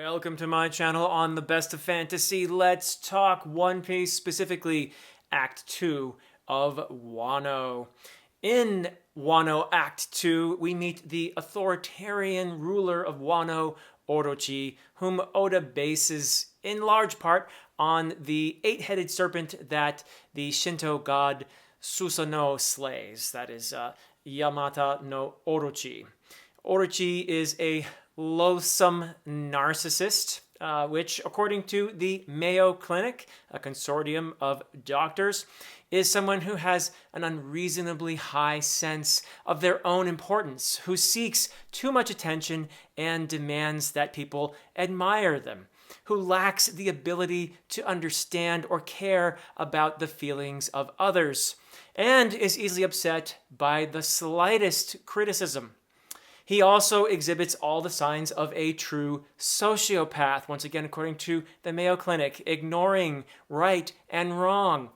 Welcome to my channel on the best of fantasy. Let's talk One Piece, specifically Act 2 of Wano. In Wano Act 2, we meet the authoritarian ruler of Wano, Orochi, whom Oda bases in large part on the eight-headed serpent that the Shinto god Susanoo slays, that is Yamata no Orochi. Orochi is a loathsome narcissist, which, according to the Mayo Clinic, a consortium of doctors, is someone who has an unreasonably high sense of their own importance, who seeks too much attention and demands that people admire them, who lacks the ability to understand or care about the feelings of others, and is easily upset by the slightest criticism. He also exhibits all the signs of a true sociopath, once again according to the Mayo Clinic, ignoring right and wrong,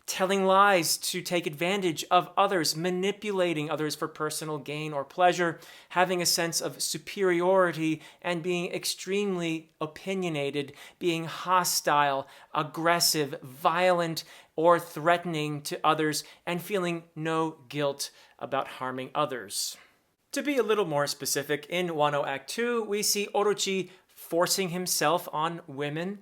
telling lies to take advantage of others, manipulating others for personal gain or pleasure, having a sense of superiority, and being extremely opinionated, being hostile, aggressive, violent, or threatening to others, and feeling no guilt about harming others. To be a little more specific, in Wano Act 2, we see Orochi forcing himself on women,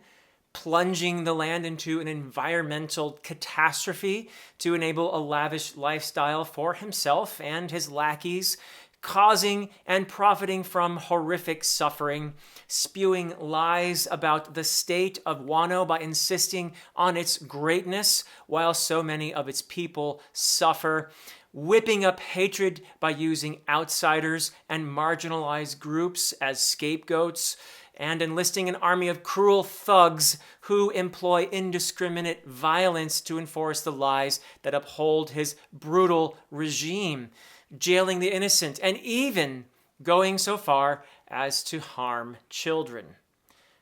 plunging the land into an environmental catastrophe to enable a lavish lifestyle for himself and his lackeys, causing and profiting from horrific suffering, spewing lies about the state of Wano by insisting on its greatness while so many of its people suffer, whipping up hatred by using outsiders and marginalized groups as scapegoats, and enlisting an army of cruel thugs who employ indiscriminate violence to enforce the lies that uphold his brutal regime, jailing the innocent, and even going so far as to harm children.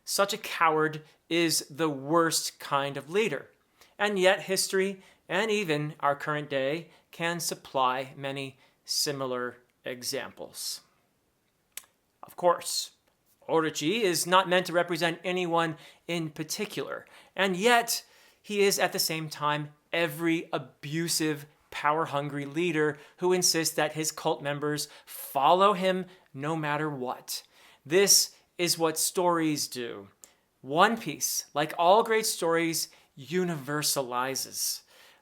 Such a coward is the worst kind of leader, and yet history and even our current day can supply many similar examples. Of course, Orochi is not meant to represent anyone in particular, and yet he is at the same time every abusive, power-hungry leader who insists that his cult members follow him no matter what. This is what stories do. One Piece, like all great stories, universalizes.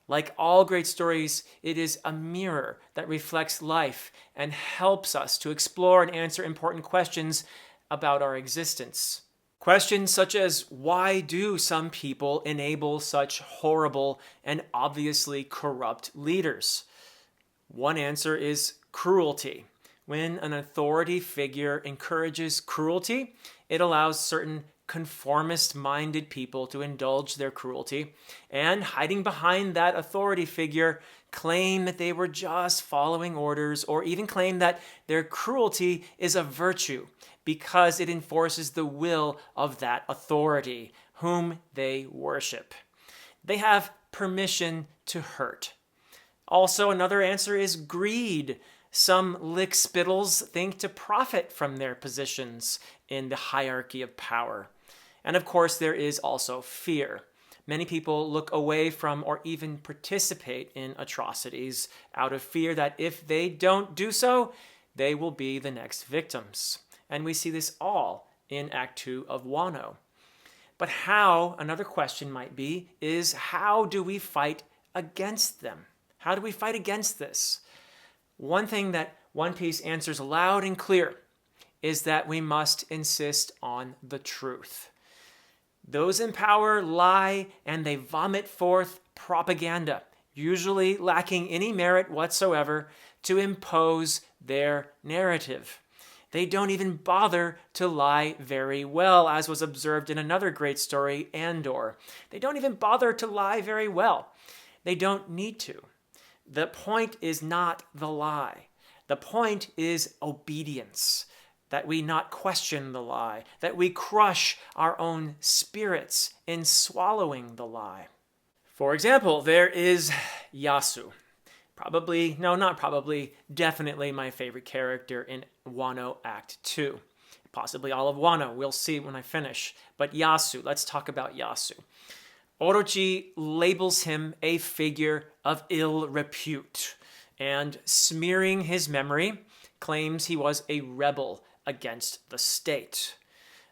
Like all great stories, it is a mirror that reflects life and helps us to explore and answer important questions about our existence. Questions such as, why do some people enable such horrible and obviously corrupt leaders? One answer is cruelty. When an authority figure encourages cruelty, it allows certain conformist-minded people to indulge their cruelty and, hiding behind that authority figure, claim that they were just following orders, or even claim that their cruelty is a virtue because it enforces the will of that authority, whom they worship. They have permission to hurt. Also, another answer is greed. Some lickspittles think to profit from their positions in the hierarchy of power. And of course, there is also fear. Many people look away from or even participate in atrocities out of fear that if they don't do so, they will be the next victims. And we see this all in Act 2 of Wano. But how, another question might be, is how do we fight against them? How do we fight against this? One thing that One Piece answers loud and clear is that we must insist on the truth. Those in power lie and they vomit forth propaganda, usually lacking any merit whatsoever, to impose their narrative. They don't even bother to lie very well, as was observed in another great story, Andor. They don't even bother to lie very well. They don't need to. The point is not the lie. The point is obedience, that we not question the lie, that we crush our own spirits in swallowing the lie. For example, there is Yasu. Definitely my favorite character in Wano Act 2. possibly all of Wano. We'll see when I finish. But Yasu, let's talk about Yasu. Orochi labels him a figure of ill repute, and smearing his memory, claims he was a rebel against the state.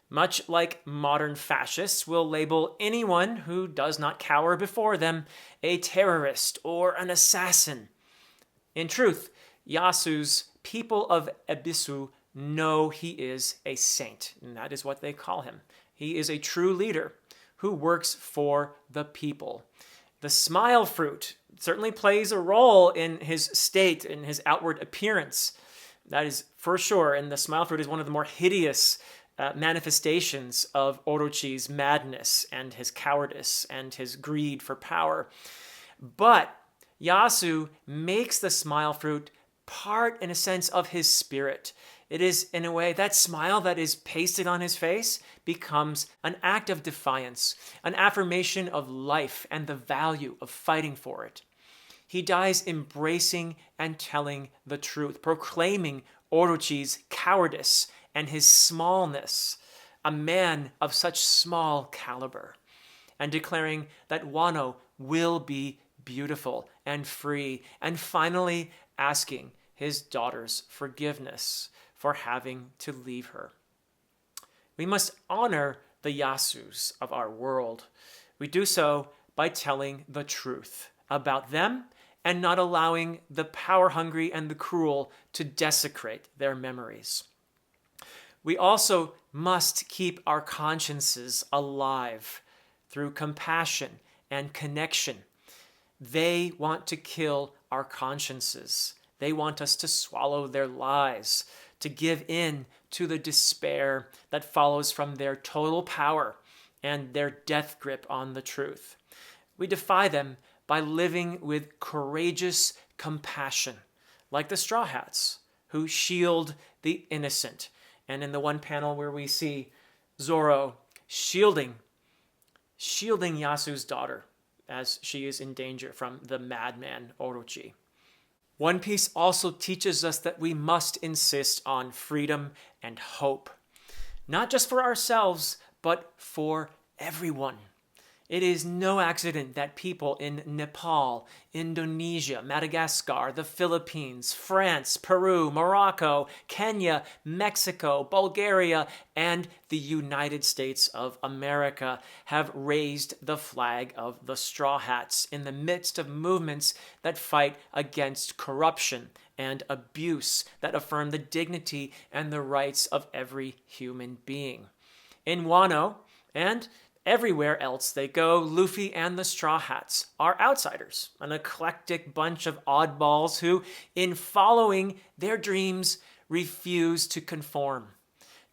Much like modern fascists will label anyone who does not cower before them a terrorist or an assassin. In truth, Yasu's people of Ebisu know he is a saint, and that is what they call him. He is a true leader who works for the people. The smile fruit certainly plays a role in his state, in his outward appearance. That is for sure, and the smile fruit is one of the more hideous manifestations of Orochi's madness and his cowardice and his greed for power. But Yasu makes the smile fruit part, in a sense, of his spirit. It is, in a way, that smile that is pasted on his face becomes an act of defiance, an affirmation of life and the value of fighting for it. He dies embracing and telling the truth, proclaiming Orochi's cowardice and his smallness, a man of such small caliber, and declaring that Wano will be beautiful and free, and finally asking his daughter's forgiveness for having to leave her. We must honor the Yasus of our world. We do so by telling the truth about them and not allowing the power-hungry and the cruel to desecrate their memories. We also must keep our consciences alive through compassion and connection. They want to kill our consciences. They want us to swallow their lies, to give in to the despair that follows from their total power and their death grip on the truth. We defy them by living with courageous compassion, like the Straw Hats, who shield the innocent. And in the one panel where we see Zoro shielding Yasu's daughter as she is in danger from the madman Orochi. One Piece also teaches us that we must insist on freedom and hope, not just for ourselves, but for everyone. It is no accident that people in Nepal, Indonesia, Madagascar, the Philippines, France, Peru, Morocco, Kenya, Mexico, Bulgaria, and the United States of America have raised the flag of the Straw Hats in the midst of movements that fight against corruption and abuse, that affirm the dignity and the rights of every human being. In Wano, and everywhere else they go, Luffy and the Straw Hats are outsiders, an eclectic bunch of oddballs who, in following their dreams, refuse to conform.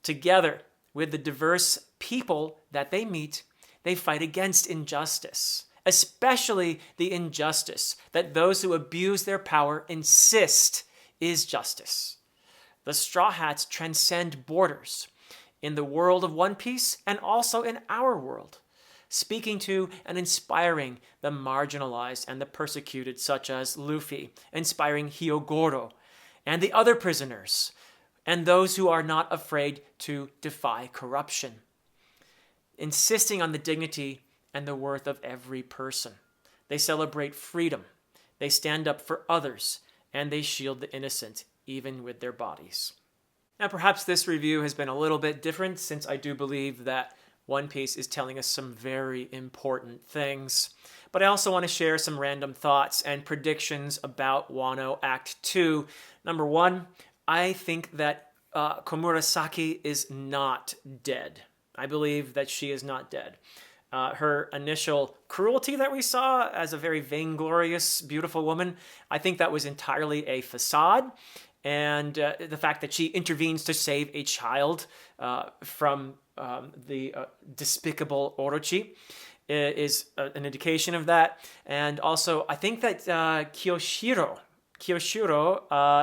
Together with the diverse people that they meet, they fight against injustice, especially the injustice that those who abuse their power insist is justice. The Straw Hats transcend borders in the world of One Piece and also in our world, speaking to and inspiring the marginalized and the persecuted, such as Luffy, inspiring Hyogoro and the other prisoners, and those who are not afraid to defy corruption, insisting on the dignity and the worth of every person. They celebrate freedom, they stand up for others, and they shield the innocent, even with their bodies. Now, perhaps this review has been a little bit different, since I do believe that One Piece is telling us some very important things. But I also want to share some random thoughts and predictions about Wano Act 2. Number one, I think that Komurasaki is not dead. I believe that she is not dead. Her initial cruelty that we saw as a very vainglorious, beautiful woman, I think that was entirely a facade. And the fact that she intervenes to save a child from the despicable Orochi is an indication of that. And also, I think that Kiyoshiro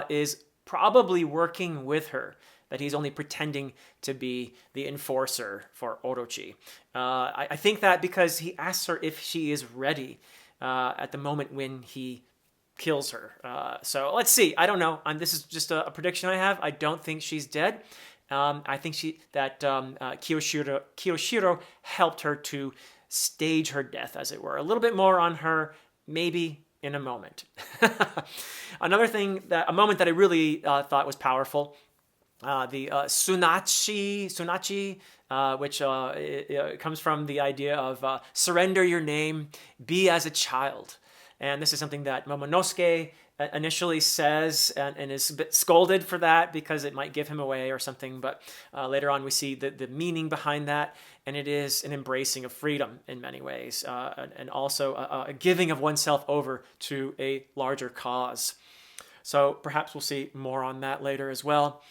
is probably working with her, that he's only pretending to be the enforcer for Orochi. I think that because he asks her if she is ready at the moment when he kills her. So let's see. I don't know. This is just a prediction I have. I don't think she's dead. I think Kiyoshiro helped her to stage her death, as it were. A little bit more on her, maybe in a moment. A moment that I really thought was powerful, the sunachi, which it comes from the idea of surrender your name, be as a child. And this is something that Momonosuke initially says and is a bit scolded for that because it might give him away or something. But later on we see the meaning behind that, and it is an embracing of freedom in many ways, and also a giving of oneself over to a larger cause. So perhaps we'll see more on that later as well.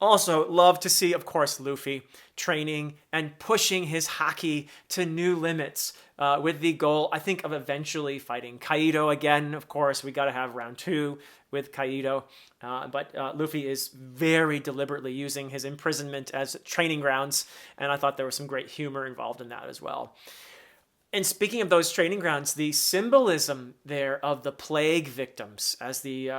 Also, love to see, of course, Luffy training and pushing his haki to new limits with the goal, I think, of eventually fighting Kaido again. Of course, we got to have round 2 with Kaido. But Luffy is very deliberately using his imprisonment as training grounds, and I thought there was some great humor involved in that as well. And speaking of those training grounds, the symbolism there of the plague victims as the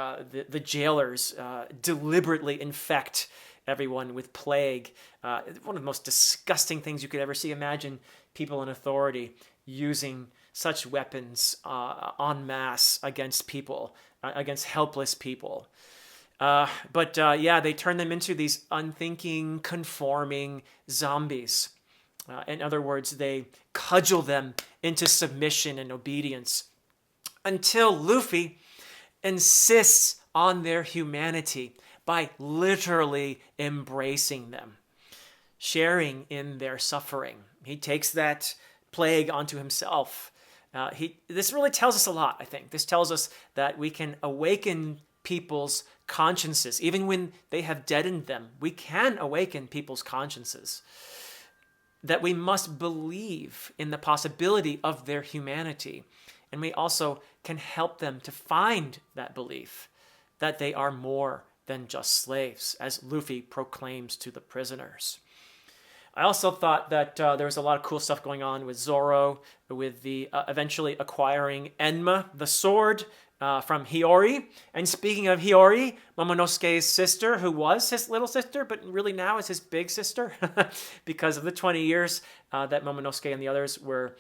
jailers deliberately infect everyone with plague. One of the most disgusting things you could ever see. Imagine people in authority using such weapons en masse against people, against helpless people. But they turn them into these unthinking, conforming zombies. In other words, they cudgel them into submission and obedience until Luffy insists on their humanity by literally embracing them, sharing in their suffering. He takes that plague onto himself. This really tells us a lot, I think. This tells us that we can awaken people's consciences. Even when they have deadened them, we can awaken people's consciences. That we must believe in the possibility of their humanity. And we also can help them to find that belief, that they are more than just slaves, as Luffy proclaims to the prisoners. I also thought that there was a lot of cool stuff going on with Zoro, with the eventually acquiring Enma, the sword, from Hiyori. And speaking of Hiyori, Momonosuke's sister, who was his little sister, but really now is his big sister because of the 20 years that Momonosuke and the others were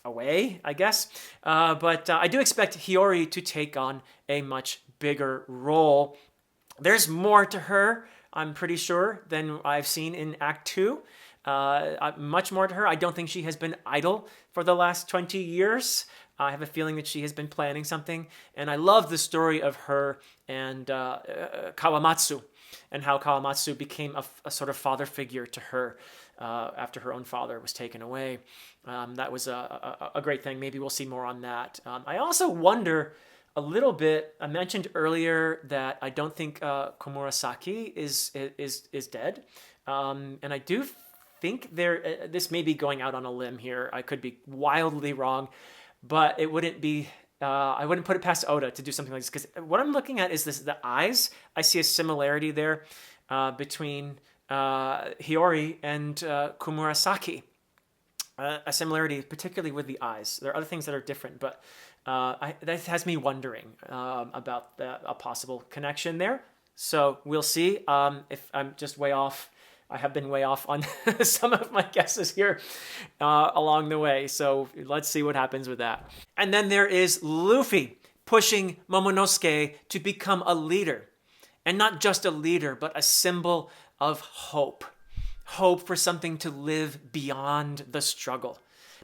away, I guess. But I do expect Hiyori to take on a much bigger role. There's more to her, I'm pretty sure, than I've seen in Act 2. Much more to her. I don't think she has been idle for the last 20 years. I have a feeling that she has been planning something. And I love the story of her and Kawamatsu, and how Kawamatsu became a sort of father figure to her after her own father was taken away. That was a great thing. Maybe we'll see more on that. I also wonder a little bit. I mentioned earlier that I don't think Komurasaki is dead. And I do think this may be going out on a limb here. I could be wildly wrong. But it wouldn't be, I wouldn't put it past Oda to do something like this. Because what I'm looking at is the eyes. I see a similarity there between Hiyori and Komurasaki. A similarity, particularly with the eyes. There are other things that are different, but that has me wondering about a possible connection there. So we'll see. If I'm just way off, I have been way off on some of my guesses here along the way. So let's see what happens with that. And then there is Luffy pushing Momonosuke to become a leader. And not just a leader, but a symbol of hope. Hope for something to live beyond the struggle.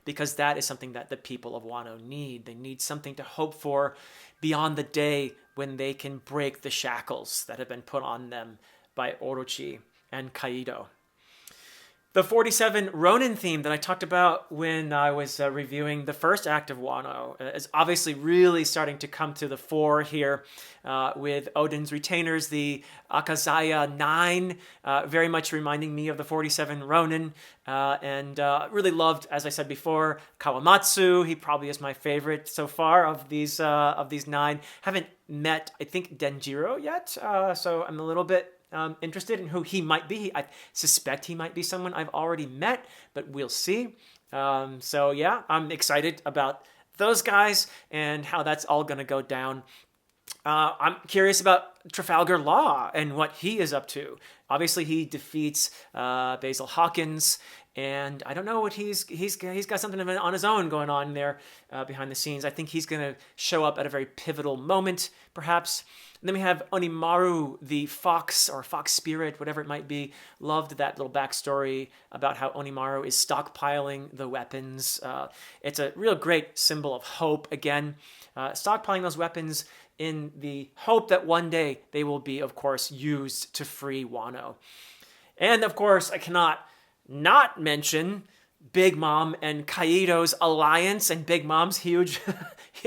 Because that is something that the people of Wano need. They need something to hope for beyond the day when they can break the shackles that have been put on them by Orochi and Kaido. The 47 Ronin theme that I talked about when I was reviewing the first act of Wano is obviously really starting to come to the fore here with Oden's retainers, the Akazaya 9, very much reminding me of the 47 Ronin, and really loved, as I said before, Kawamatsu. He probably is my favorite so far of these 9. Haven't met, I think, Denjiro yet, so I'm a little bit interested in who he might be. I suspect he might be someone I've already met, but we'll see. So yeah, I'm excited about those guys and how that's all going to go down. I'm curious about Trafalgar Law and what he is up to. Obviously, he defeats Basil Hawkins, and I don't know what he's got something on his own going on there behind the scenes. I think he's going to show up at a very pivotal moment, perhaps. And then we have Onimaru, the fox or fox spirit, whatever it might be. Loved that little backstory about how Onimaru is stockpiling the weapons. It's a real great symbol of hope. Again, stockpiling those weapons in the hope that one day they will be, of course, used to free Wano. And of course, I cannot not mention Big Mom and Kaido's alliance and Big Mom's huge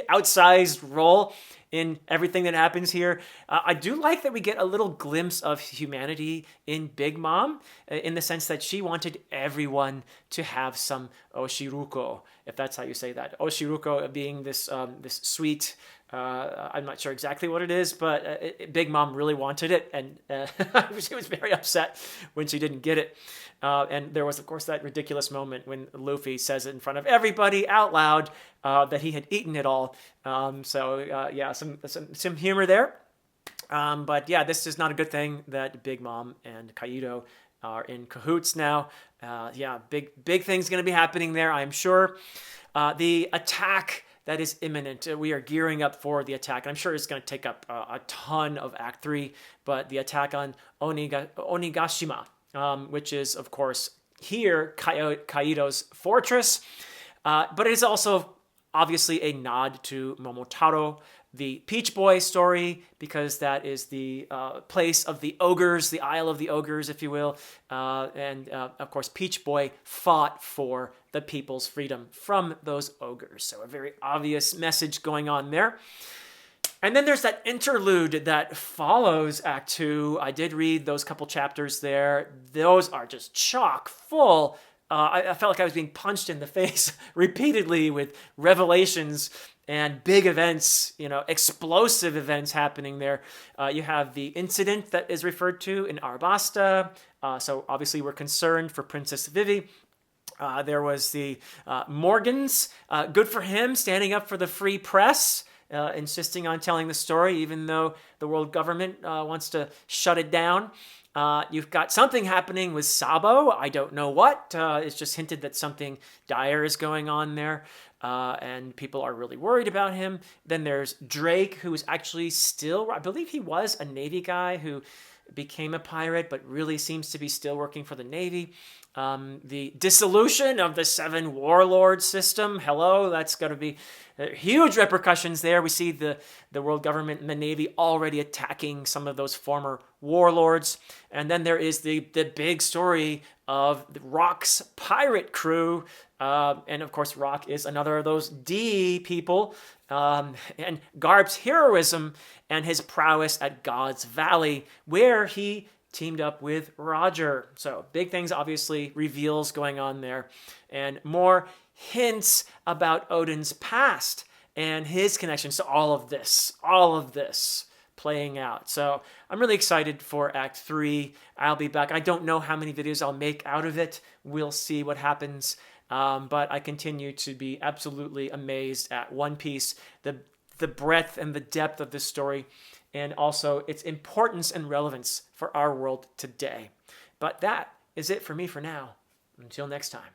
outsized role in everything that happens here. I do like that we get a little glimpse of humanity in Big Mom, in the sense that she wanted everyone to have some Oshiruko, if that's how you say that. Oshiruko being this sweet, I'm not sure exactly what it is, but Big Mom really wanted it, and she was very upset when she didn't get it. And there was, of course, that ridiculous moment when Luffy says it in front of everybody out loud that he had eaten it all. Yeah, some humor there. But yeah, this is not a good thing that Big Mom and Kaido are in cahoots now. Yeah, big things going to be happening there, I'm sure. The attack that is imminent. We are gearing up for the attack. I'm sure it's going to take up a ton of Act 3, but the attack on Onigashima, which is, of course, here, Kaido's fortress. But it is also obviously a nod to Momotaro, the Peach Boy story, because that is the place of the ogres, the Isle of the Ogres, if you will. Of course, Peach Boy fought for the people's freedom from those ogres. So a very obvious message going on there. And then there's that interlude that follows Act 2. I did read those couple chapters there. Those are just chock full. I felt like I was being punched in the face repeatedly with revelations and big events, explosive events happening there. You have the incident that is referred to in Arabasta. So obviously we're concerned for Princess Vivi. There was the Morgans. Good for him, standing up for the free press. Insisting on telling the story, even though the world government wants to shut it down. You've got something happening with Sabo. I don't know what. It's just hinted that something dire is going on there. And people are really worried about him. Then there's Drake, who is actually still, I believe he was a Navy guy who became a pirate, but really seems to be still working for the Navy. The dissolution of the 7 warlord system. Hello, that's going to be huge repercussions there. We see the world government and the Navy already attacking some of those former warlords. And then there is the big story of Rock's pirate crew. And of course, Rock is another of those D people. And Garp's heroism and his prowess at God's Valley, where he teamed up with Roger. So big things, obviously, reveals going on there. And more hints about Odin's past and his connections to all of this playing out. So I'm really excited for Act 3. I'll be back. I don't know how many videos I'll make out of it. We'll see what happens. But I continue to be absolutely amazed at One Piece, the breadth and the depth of this story, and also its importance and relevance for our world today. But that is it for me for now. Until next time.